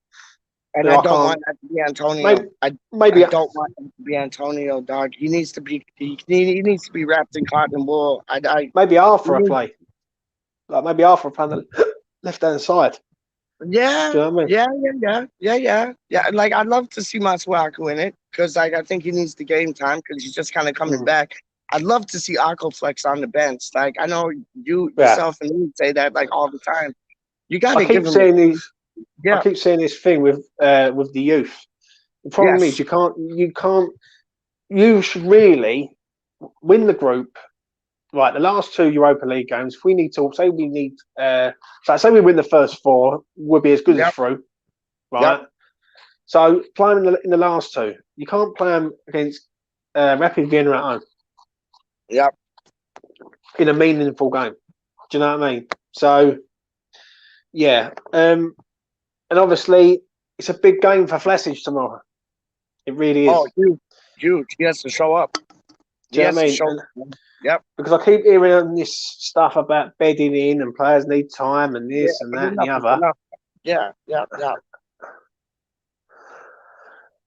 And I don't want that to be Antonio. Maybe I don't want him to be Antonio, dog. He needs to be he needs to be wrapped in cotton wool. maybe Arthur will play. Like maybe Arthur will play on the left hand side. Yeah, Do you know what I mean? yeah. Like I'd love to see Masuaku in it because like I think he needs the game time because he's just kind of coming back. I'd love to see Flex on the bench. Like I know yourself and me say that like all the time. You got to give him. I keep saying this thing with the youth. The problem is you should really win the group. Right, the last 2 Europa League games, if we need to say we win the first 4, we'll be as good as through. Right. Yep. So playing in the last 2, you can't play them against Rapid Vienna at home. Yep. In a meaningful game. Do you know what I mean? So yeah. And obviously it's a big game for Vlasic tomorrow. It really is. Oh, huge. He has to show up. Do you know what I mean? Yep. Because I keep hearing this stuff about bedding in and players need time and this and that and the other. Yeah.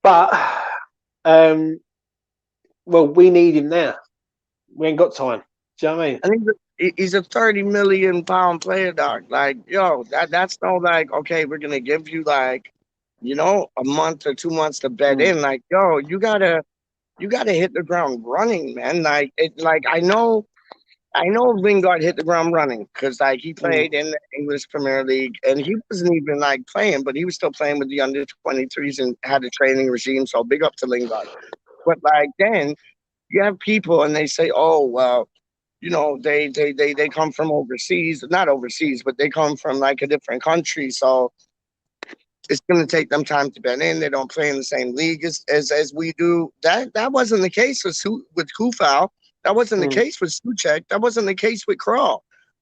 But, well, we need him now. We ain't got time. Do you know what I mean? I think he's a 30 million pound player, dog. Like, yo, that's no like, okay, we're gonna give you like, a month or 2 months to bed in. Like, yo, you gotta hit the ground running, man. Like I know Lingard hit the ground running because like he played in the English Premier League and he wasn't even like playing, but he was still playing with the under 23s and had a training regime. So big up to Lingard. But like then you have people and they say, oh well, they come from overseas, not overseas, but they come from like a different country. So it's going to take them time to bend in. They don't play in the same league as we do. That wasn't the case with Kufal. That wasn't the case with Souček. That wasn't the case with Krall.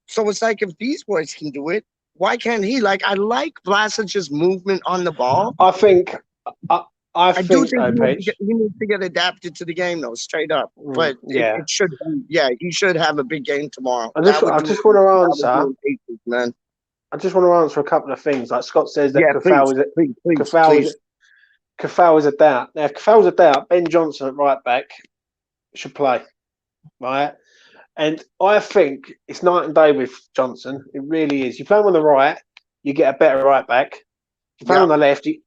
So it's like if these boys can do it, why can't he? Like I like Vlasic's movement on the ball. I think do think he needs to get adapted to the game though, straight up. But it should be, he should have a big game tomorrow. I just want to answer, man. I just want to answer a couple of things. Like Scott says that Kafal is a doubt. Now, if Kafal is a doubt, Ben Johnson at right back should play, right? And I think it's night and day with Johnson. It really is. You play him on the right, you get a better right back. If you play on the left, you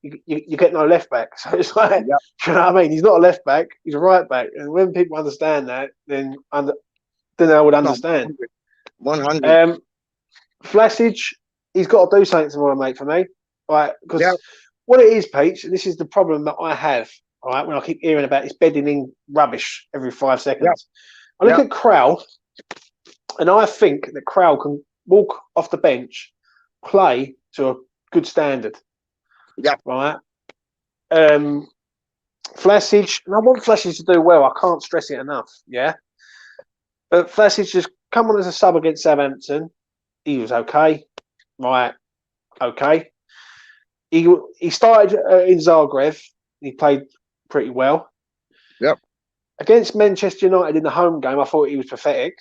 get no left back. So it's like, you know what I mean? He's not a left back, he's a right back. And when people understand that, then then I would No, understand. 100. 100. Um, Flassage, he's got to do something tomorrow, mate, for me. Right, Yeah, because what it is, Peach, and this is the problem that I have, all right, when I keep hearing about this bedding in rubbish every five yeah, seconds. I look yeah, at Crowell, and I think that Crowell can walk off the bench, play to a good standard, yeah, right? Um, Flassage, and I want Flassage to do well. I can't stress it enough, yeah? But Flassage just come on as a sub against Southampton. He was okay, right? Okay. He started in Zagreb. He played pretty well yep, against Manchester United in the home game. I thought he was pathetic.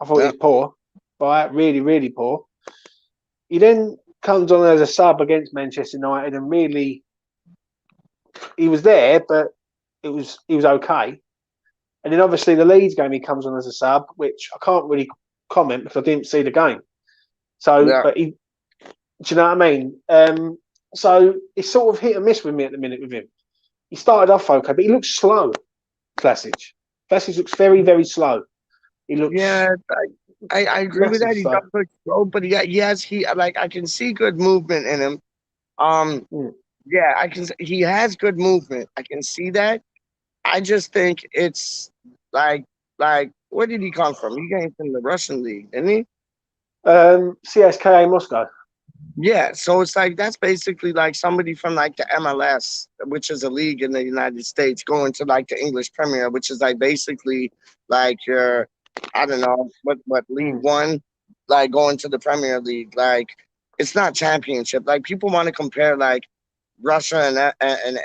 I thought he yep, was poor, right? Really, really poor. He then comes on as a sub against Manchester United, and really, he was there, but he was okay. And then obviously the Leeds game, he comes on as a sub, which I can't really comment because I didn't see the game. So, yeah. but he, do you know what I mean? So it's sort of hit and miss with me at the minute with him. He started off okay, but he looks slow. Classic. Classic looks very, very slow. He Yeah, looks I agree with massive that. He does slow. look slow, but he like I can see good movement in him. Um, Mm. yeah, he has good movement. I can see that. I just think it's like where did he come from? He came from the Russian league, didn't he? CSKA Moscow. Yeah, so it's like that's basically like somebody from like the MLS, which is a league in the United States, going to like the English Premier, which is like basically like your, I don't know what League Mm. One, like going to the Premier League. Like it's not championship. Like people want to compare like Russia and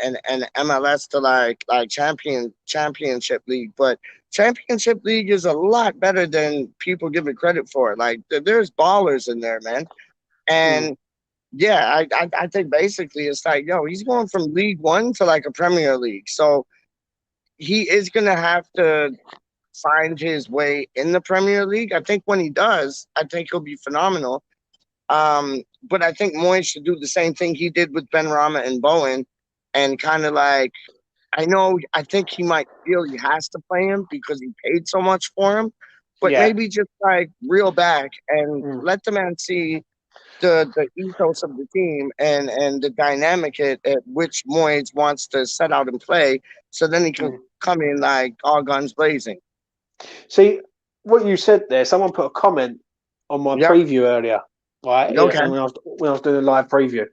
MLS to like championship league, but championship league is a lot better than people give it credit for. Like there's ballers in there, man, Mm. and yeah, I think basically it's like, yo, he's going from League One to like a Premier League. So he is gonna have to find his way in the Premier League. I think when he does, I think he'll be phenomenal. But I think Moyes should do the same thing he did with Ben Rama and Bowen, and kind of like, I think he might feel he has to play him because he paid so much for him, but Yeah. maybe just like reel back and Mm. let the man see the ethos of the team and the dynamic at which Moyes wants to set out and play, so then he can Mm. come in like all guns blazing. See what you said there. Someone put a comment on my Yep. preview earlier, right? Okay. And when I was doing a live preview,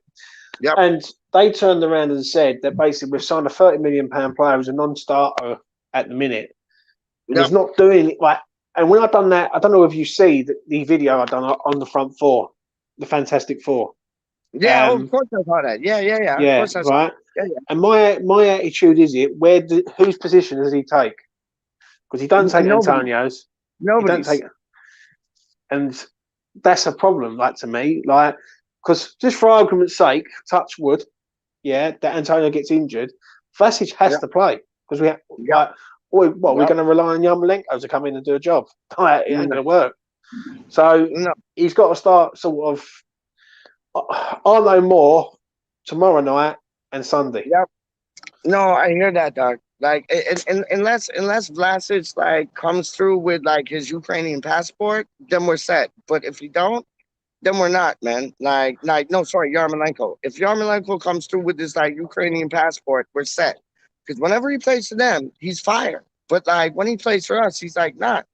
Yep. and they turned around and said that basically we've signed a £30 million player who's a non-starter at the minute, and Yep. he's not doing it like. And when I've done that, I don't know if you see the video I've done on the front four, the Fantastic Four. Yeah. Oh, of Um, course I saw that. Yeah. Yeah. Yeah. Of yeah, course I saw. right. That. Yeah. And my attitude is it whose position does he take? Because he don't Yeah. take Nobody. Antonio's. He don't Nobody's. take, and that's a problem. Like to me, like because just for argument's sake, touch wood, yeah, that Antonio gets injured, Vlasic has Yep. to play because we have, Yep. like, we're Yep. going to rely on Yarmolenko to come in and do a job. Like, it ain't No. going to work. So No. he's got to start sort of. I'll know more tomorrow night and Sunday. Yep. No, I hear that, dog. Like, unless Vlasic like comes through with like his Ukrainian passport, then we're set. But if he don't, then we're not, man. No, sorry, Yarmolenko. If Yarmolenko comes through with this like Ukrainian passport, we're set. Because whenever he plays for them, he's fire. But like when he plays for us, he's like not.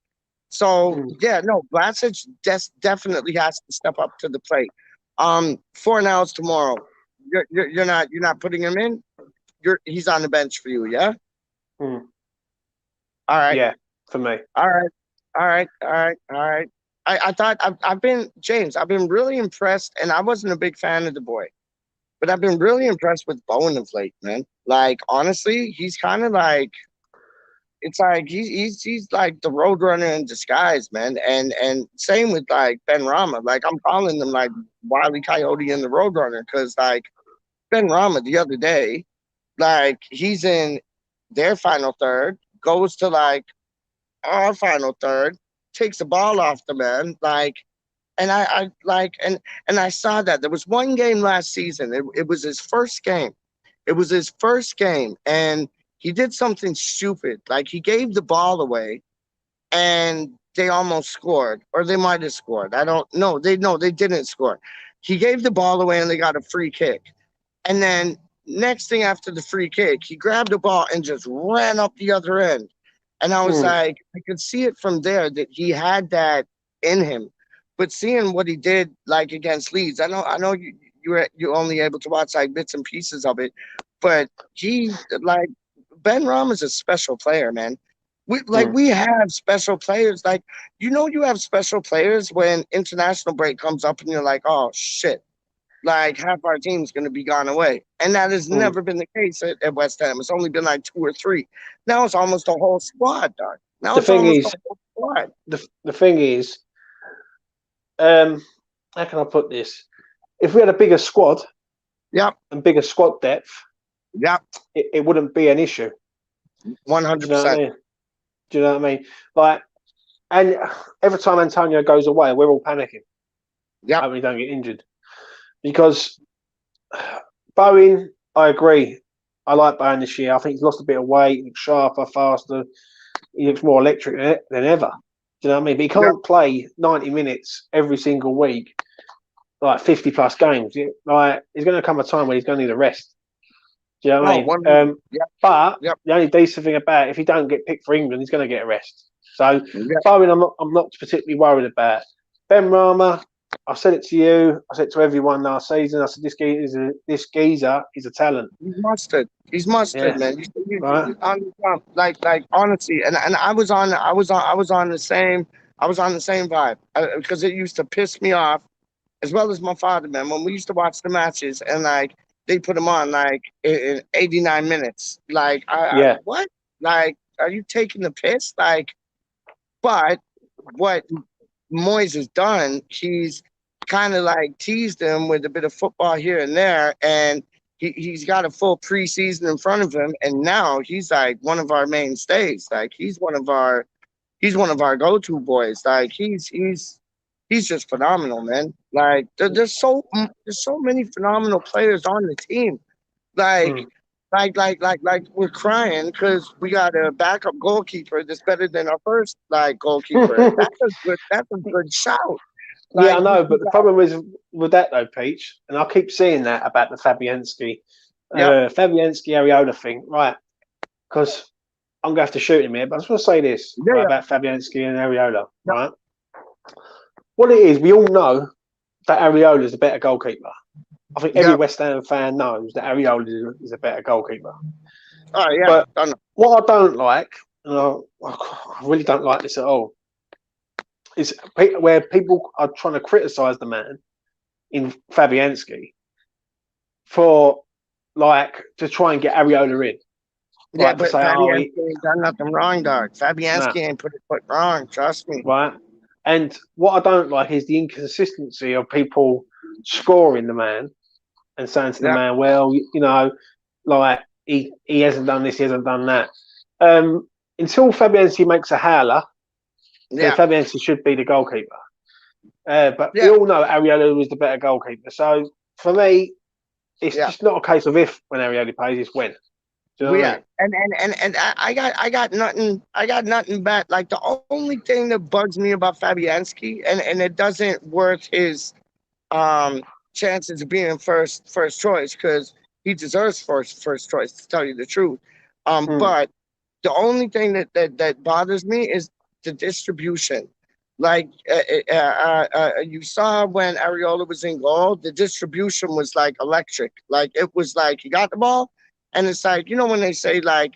So Mm. yeah, no, Vlasic definitely has to step up to the plate. 4 hours tomorrow. You're not putting him in. He's on the bench for you. Yeah. Mm. All right. Yeah, for me. All right. All right. All right. All right. I thought I've been James. I've been really impressed, and I wasn't a big fan of the boy. But I've been really impressed with Bowen of late, man. Like honestly, he's kind of like it's like he's like the road runner in disguise, man. And same with like Ben Rama. Like I'm calling them like Wiley Coyote and the Road Runner because like Ben Rama the other day, like he's in their final third, goes to like our final third, takes the ball off the man, like and I like and I saw that there was one game last season. It was his first game. It was his first game, and he did something stupid. Like he gave the ball away, and they almost scored, or they might have scored. I don't know. They didn't score. He gave the ball away and they got a free kick. And then next thing after the free kick, he grabbed the ball and just ran up the other end. And I was Mm, like, I could see it from there that he had that in him. But seeing what he did like against Leeds, I know you're only able to watch like bits and pieces of it, but he like Ben Rom is a special player, man. mm. We have special players. Like you have special players when international break comes up and you're like, oh shit, like half our team's going to be gone away. And that has Mm. never been the case at West Ham. It's only been like two or three. Now it's almost a whole squad, dog. Now The it's thing almost a is, whole squad. the thing is, um, how can I put this? If we had a bigger squad Yep, and bigger squad depth, yep, it wouldn't be an issue. Do you know what I 100%. mean? Do you know what I mean? Like, and every time Antonio goes away, we're all panicking. Yep, Hope he don't get injured because Bowen. I agree. I like Bowen this year. I think he's lost a bit of weight. He looks sharper, faster. He looks more electric than ever. Do you know what I mean? But he yep. can't play 90 minutes every single week, like 50 plus games. Like, there's going to come a time where he's going to need a rest. Do you know what I Oh, mean? one. Yep, But yep, the only decent thing about it, if he don't get picked for England, he's going to get a rest. So yep. Bowen, I'm not particularly worried about. Ben Rama, I said it to you. I said it to everyone last season. I said this geezer is a talent. He's mustard. He's mustard, Yeah, man. right. Like honestly, and I was on the same vibe because it used to piss me off as well as my father, man, when we used to watch the matches and like they put them on like in 89 minutes. Like, Yeah. what? Like, are you taking the piss? Like, but what Moyes has done, he's kind of like teased him with a bit of football here and there, and he's got a full preseason in front of him, and now he's like one of our mainstays. Like, he's one of our go-to boys. Like he's just phenomenal, man. Like there's so many phenomenal players on the team. Like Mm. like we're crying because we got a backup goalkeeper that's better than our first like goalkeeper, and that's a good shout. Yeah, I Like we, know, we but the got problem is with that though, Peach, and I keep seeing that about the yep, Fabianski Areola thing, right? Because I'm gonna have to shoot him here, but I just want to say this yeah, right yeah, about Fabianski and Areola, yep, right? What it is, we all know that Areola is a better goalkeeper. I think every yep. West Ham fan knows that Areola is a better goalkeeper. Oh yeah, But I know. what I don't like, and I really don't like this at all, is where people are trying to criticise the man in Fabianski for like to try and get Areola in, Yeah, like to but say, oh, Fabianski ain't done nothing wrong, dog. no, Fabianski ain't put a foot wrong. Trust me. right. And what I don't like is the inconsistency of people scoring the man and saying to the Yeah, man, well, like he hasn't done this, he hasn't done that. Until Fabianski makes a howler, then yeah, Fabianski should be the goalkeeper. But we yeah, all know Areola was the better goalkeeper. So for me, it's yeah. just not a case of if when Areola plays, it's when. Do you know Well, what I yeah, mean? and I got nothing bad. Like the only thing that bugs me about Fabianski, and it doesn't worth his um chances of being first choice because he deserves first choice to tell you the truth. Mm, But the only thing that bothers me is the distribution. Like you saw when Areola was in goal, the distribution was like electric. Like it was like he got the ball, and it's like when they say like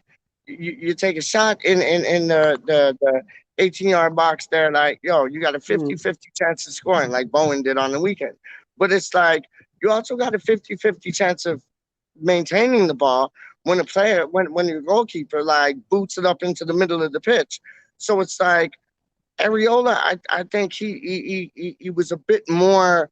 you take a shot in the 18-yard box there, like yo, you got a mm, 50-50 chance of scoring, like Bowen did on the weekend. But it's like you also got a 50-50 chance of maintaining the ball when a player when your goalkeeper like boots it up into the middle of the pitch. So it's like Areola, I think he was a bit more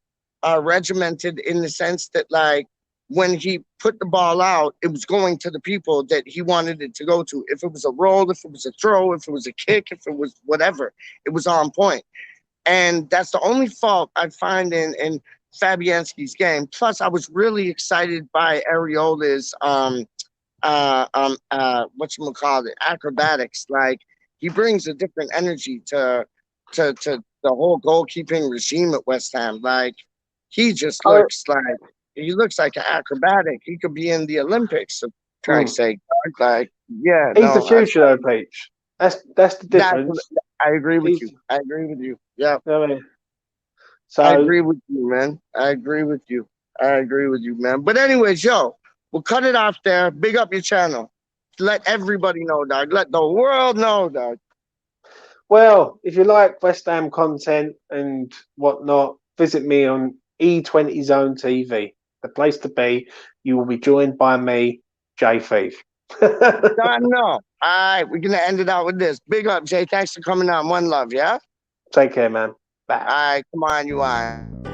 regimented in the sense that like when he put the ball out, it was going to the people that he wanted it to go to. If it was a roll, if it was a throw, if it was a kick, if it was whatever, it was on point. And that's the only fault I find in Fabianski's game. Plus, I was really excited by Areola's what you call it, acrobatics. Like he brings a different energy to the whole goalkeeping regime at West Ham. Like he just Oh, looks like an acrobatic. He could be in the Olympics. For mm. Christ's sake, dog. Like yeah, He's the no, future, though, Peach. That's the that's difference. I agree with He's, you. I agree with you. Yeah, I mean, I so agree with you, man. I agree with you. I agree with you, man. But anyways, yo, we'll cut it off there. Big up your channel. Let everybody know, dog. Let the world know, dog. well, if you like West Ham content and whatnot, visit me on E20 Zone TV, the place to be. You will be joined by me, Jay Thief. Done. No. All right, we're gonna end it out with this. Big up, Jay. Thanks for coming on. One love, yeah. Take care, man. Bye. All right, come on, you on.